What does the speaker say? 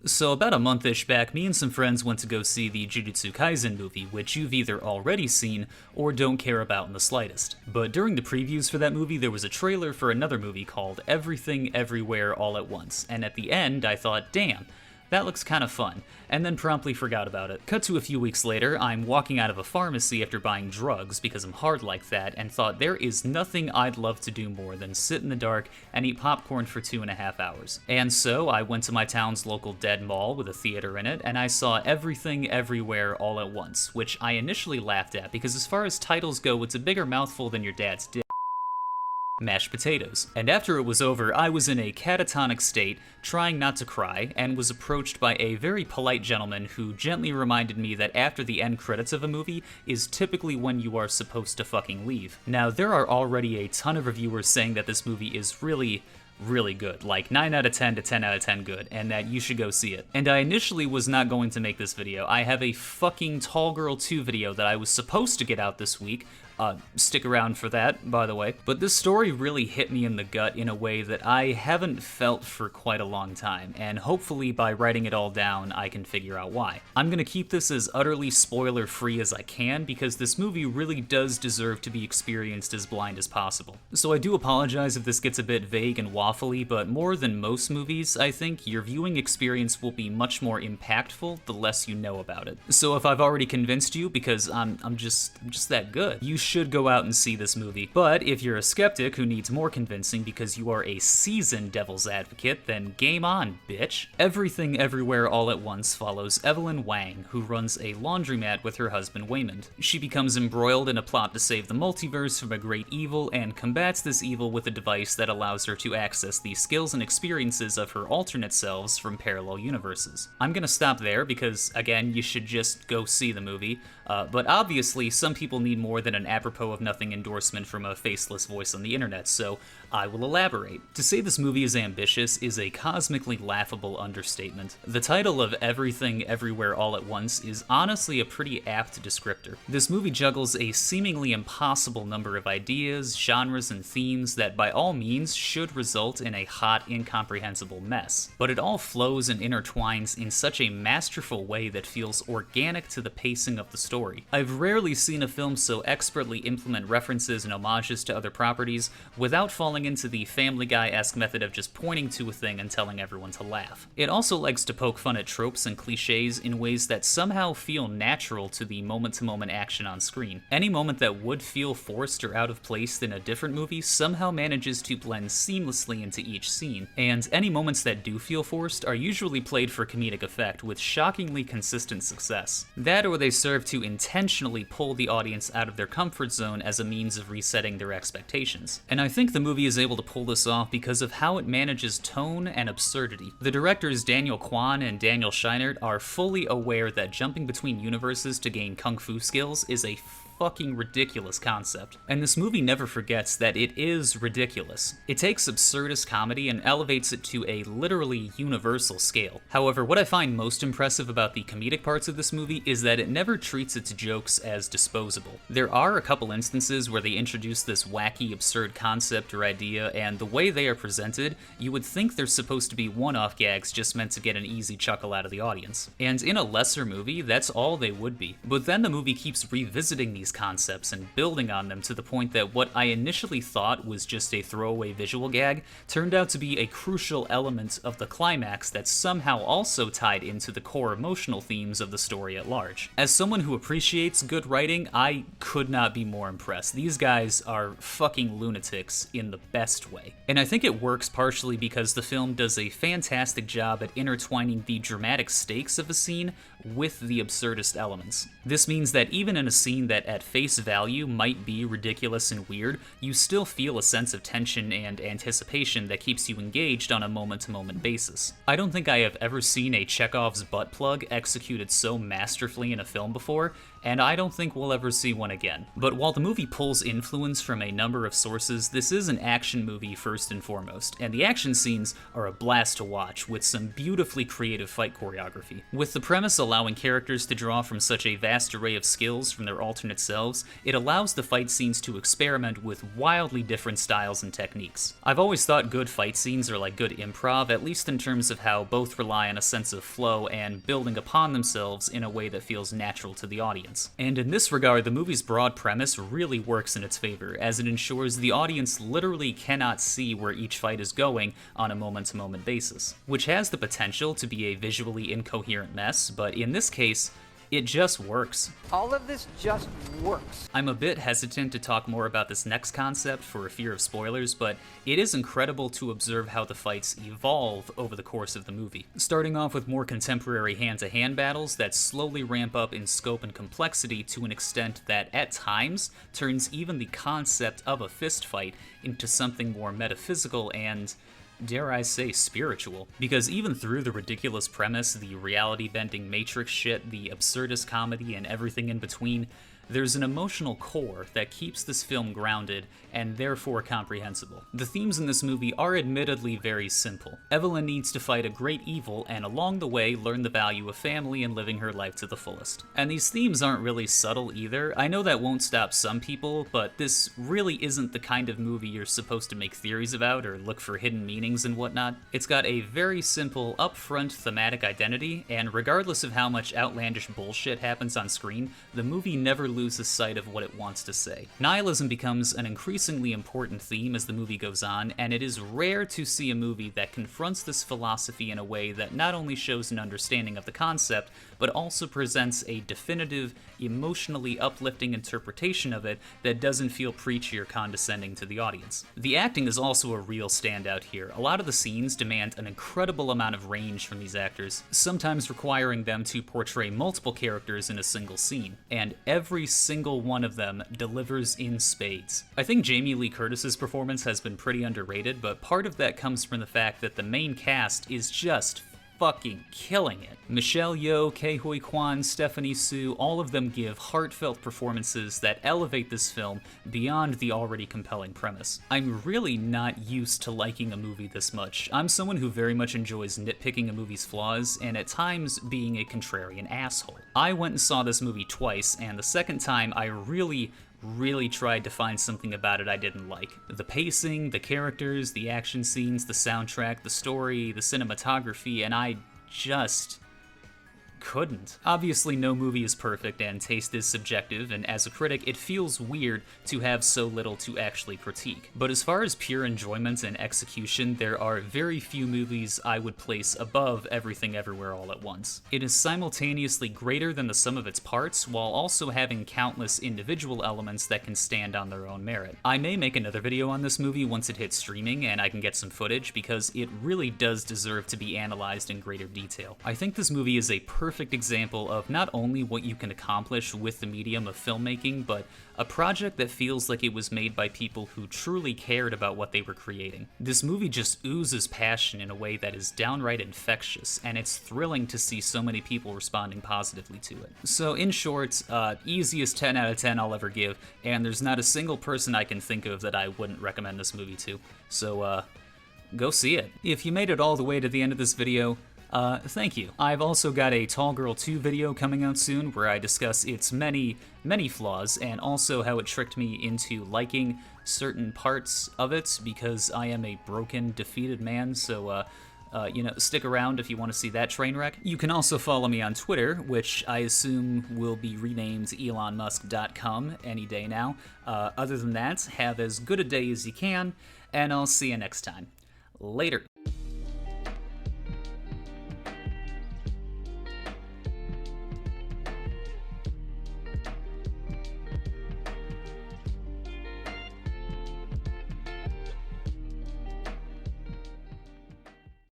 So about a month-ish back, me and some friends went to go see the Jujutsu Kaisen movie, which you've either already seen or don't care about in the slightest. But during the previews for that movie, there was a trailer for another movie called Everything Everywhere All at Once, and at the end I thought, damn, that looks kind of fun, and then promptly forgot about it. Cut to a few weeks later, I'm walking out of a pharmacy after buying drugs because I'm hard like that, and thought there is nothing I'd love to do more than sit in the dark and eat popcorn for 2.5 hours. And so I went to my town's local dead mall with a theater in it, and I saw Everything Everywhere All at Once, which I initially laughed at because as far as titles go, it's a bigger mouthful than your dad's dick. Mashed potatoes. And after it was over, I was in a catatonic state, trying not to cry, and was approached by a very polite gentleman who gently reminded me that after the end credits of a movie is typically when you are supposed to fucking leave. Now, there are already a ton of reviewers saying that this movie is really good, like 9 out of 10 to 10 out of 10 good, and that you should go see it. And I initially was not going to make this video. I have a fucking Tall Girl 2 video that I was supposed to get out this week. Stick around for that, by the way. But this story really hit me in the gut in a way that I haven't felt for quite a long time, and hopefully by writing it all down, I can figure out why. I'm gonna keep this as utterly spoiler-free as I can, because this movie really does deserve to be experienced as blind as possible. So I do apologize if this gets a bit vague and waffly, but more than most movies, I think your viewing experience will be much more impactful the less you know about it. So if I've already convinced you, because I'm just that good, you should go out and see this movie. But if you're a skeptic who needs more convincing because you are a seasoned devil's advocate, then game on, bitch. Everything Everywhere All at Once follows Evelyn Wang, who runs a laundromat with her husband Waymond. She becomes embroiled in a plot to save the multiverse from a great evil and combats this evil with a device that allows her to access the skills and experiences of her alternate selves from parallel universes. I'm gonna stop there because, again, you should just go see the movie. But obviously, some people need more than an apropos of nothing endorsement from a faceless voice on the internet, so I will elaborate. To say this movie is ambitious is a cosmically laughable understatement. The title of Everything Everywhere All at Once is honestly a pretty apt descriptor. This movie juggles a seemingly impossible number of ideas, genres, and themes that by all means should result in a hot, incomprehensible mess. But it all flows and intertwines in such a masterful way that feels organic to the pacing of the story. I've rarely seen a film so expertly implement references and homages to other properties without falling into the Family Guy-esque method of just pointing to a thing and telling everyone to laugh. It also likes to poke fun at tropes and cliches in ways that somehow feel natural to the moment-to-moment action on screen. Any moment that would feel forced or out of place in a different movie somehow manages to blend seamlessly into each scene, and any moments that do feel forced are usually played for comedic effect with shockingly consistent success. That or they serve to intentionally pull the audience out of their comfort zone as a means of resetting their expectations. And I think the movie is able to pull this off because of how it manages tone and absurdity. The directors Daniel Kwan and Daniel Scheinert are fully aware that jumping between universes to gain kung fu skills is a fucking ridiculous concept. And this movie never forgets that it is ridiculous. It takes absurdist comedy and elevates it to a literally universal scale. However, what I find most impressive about the comedic parts of this movie is that it never treats its jokes as disposable. There are a couple instances where they introduce this wacky, absurd concept or idea, and the way they are presented, you would think they're supposed to be one-off gags just meant to get an easy chuckle out of the audience. And in a lesser movie, that's all they would be. But then the movie keeps revisiting these concepts and building on them to the point that what I initially thought was just a throwaway visual gag turned out to be a crucial element of the climax that somehow also tied into the core emotional themes of the story at large. As someone who appreciates good writing, I could not be more impressed. These guys are fucking lunatics in the best way. And I think it works partially because the film does a fantastic job at intertwining the dramatic stakes of a scene with the absurdist elements. This means that even in a scene that at face value might be ridiculous and weird, you still feel a sense of tension and anticipation that keeps you engaged on a moment-to-moment basis. I don't think I have ever seen a Chekhov's butt plug executed so masterfully in a film before, and I don't think we'll ever see one again. But while the movie pulls influence from a number of sources, this is an action movie first and foremost, and the action scenes are a blast to watch with some beautifully creative fight choreography. With the premise allowing characters to draw from such a vast array of skills from their alternate selves, it allows the fight scenes to experiment with wildly different styles and techniques. I've always thought good fight scenes are like good improv, at least in terms of how both rely on a sense of flow and building upon themselves in a way that feels natural to the audience. And in this regard, the movie's broad premise really works in its favor, as it ensures the audience literally cannot see where each fight is going on a moment-to-moment basis, which has the potential to be a visually incoherent mess, but in this case, it just works. All of this just works. I'm a bit hesitant to talk more about this next concept for fear of spoilers, but it is incredible to observe how the fights evolve over the course of the movie. Starting off with more contemporary hand-to-hand battles that slowly ramp up in scope and complexity to an extent that, at times, turns even the concept of a fist fight into something more metaphysical and, dare I say, spiritual. Because even through the ridiculous premise, the reality-bending Matrix shit, the absurdist comedy, and everything in between, there's an emotional core that keeps this film grounded and therefore comprehensible. The themes in this movie are admittedly very simple. Evelyn needs to fight a great evil and along the way learn the value of family and living her life to the fullest. And these themes aren't really subtle either. I know that won't stop some people, but this really isn't the kind of movie you're supposed to make theories about or look for hidden meanings and whatnot. It's got a very simple, upfront thematic identity, and regardless of how much outlandish bullshit happens on screen, the movie never loses sight of what it wants to say. Nihilism becomes an increasingly important theme as the movie goes on, and it is rare to see a movie that confronts this philosophy in a way that not only shows an understanding of the concept, but also presents a definitive, emotionally uplifting interpretation of it that doesn't feel preachy or condescending to the audience. The acting is also a real standout here. A lot of the scenes demand an incredible amount of range from these actors, sometimes requiring them to portray multiple characters in a single scene, and every single one of them delivers in spades. I think Jamie Lee Curtis's performance has been pretty underrated, but part of that comes from the fact that the main cast is just fucking killing it. Michelle Yeoh, Ke Huy Quan, Stephanie Su, all of them give heartfelt performances that elevate this film beyond the already compelling premise. I'm really not used to liking a movie this much. I'm someone who very much enjoys nitpicking a movie's flaws and at times being a contrarian asshole. I went and saw this movie twice, and the second time I really tried to find something about it I didn't like. The pacing, the characters, the action scenes, the soundtrack, the story, the cinematography, and I just couldn't. Obviously, no movie is perfect and taste is subjective, and as a critic, it feels weird to have so little to actually critique. But as far as pure enjoyment and execution, there are very few movies I would place above Everything Everywhere All at Once. It is simultaneously greater than the sum of its parts, while also having countless individual elements that can stand on their own merit. I may make another video on this movie once it hits streaming and I can get some footage, because it really does deserve to be analyzed in greater detail. I think this movie is a perfect example of not only what you can accomplish with the medium of filmmaking, but a project that feels like it was made by people who truly cared about what they were creating. This movie just oozes passion in a way that is downright infectious, and it's thrilling to see so many people responding positively to it. So in short, easiest 10 out of 10 I'll ever give, and there's not a single person I can think of that I wouldn't recommend this movie to. So, go see it. If you made it all the way to the end of this video, thank you. I've also got a Tall Girl 2 video coming out soon where I discuss its many flaws and also how it tricked me into liking certain parts of it because I am a broken, defeated man, so stick around if you want to see that train wreck. You can also follow me on Twitter, which I assume will be renamed elonmusk.com any day now. Other than that, have as good a day as you can, and I'll see you next time. Later.